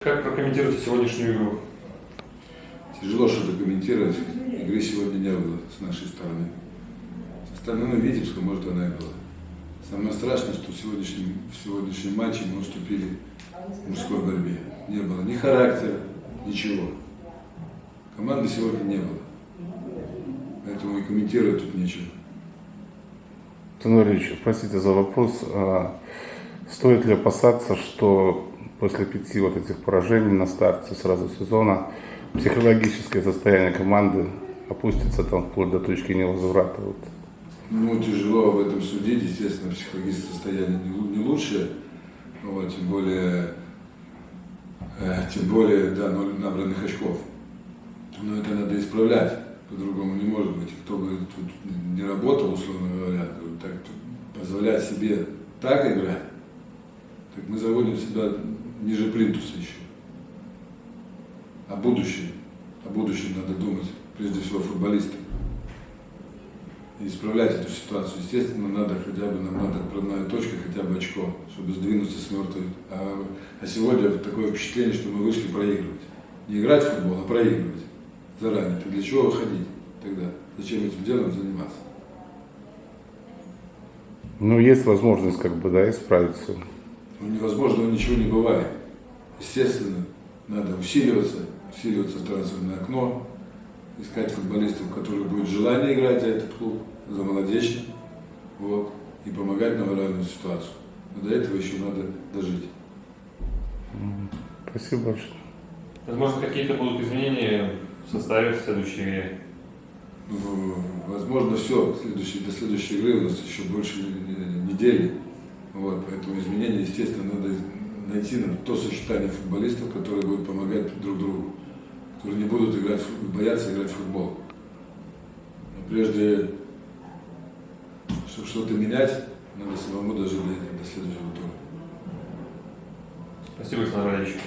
Как прокомментируете сегодняшнюю игру? Тяжело что-то комментировать. Игры сегодня не было с нашей стороны. Со стороны Витебска, может, она и была. Самое страшное, что в сегодняшнем матче мы уступили в мужской борьбе. Не было ни характера, ничего. Команды сегодня не было. Поэтому и комментировать тут нечего. Антон Ильич, простите за вопрос. Стоит ли опасаться, что после 5 вот этих поражений на старте сразу сезона психологическое состояние команды опустится там вплоть до точки невозврата? Вот. Ну, тяжело об этом судить. Естественно, психологическое состояние не лучшее. Вот, тем более, да, 0 набранных очков. Но это надо исправлять. По-другому не может быть. Кто бы тут не работал, условно говоря, так позволять себе так играть, так мы заводим себя ниже плинтуса еще. О будущем надо думать, прежде всего, футболистам. И исправлять эту ситуацию. Естественно, нам надо отправная точка, хотя бы очко, чтобы сдвинуться с мертвой. А сегодня такое впечатление, что мы вышли проигрывать. Не играть в футбол, а проигрывать заранее. Так для чего выходить тогда? Зачем этим делом заниматься? Ну, есть возможность исправиться. Ну, невозможного ничего не бывает. Естественно, надо усиливаться в трансферное окно, искать футболистов, у которых будет желание играть за этот клуб, за молодечный, вот, и помогать на выравнивать ситуацию. Но до этого еще надо дожить. Спасибо большое. Возможно, какие-то будут изменения в составе в следующей игре? Возможно, все. До следующей игры у нас еще больше недели. Вот, поэтому изменения, естественно, надо найти то сочетание футболистов, которые будут помогать друг другу, которые не будут бояться играть в футбол. Но прежде, чтобы что-то менять, надо самому дожить до следующего тура. Спасибо, Александр Валерьевич.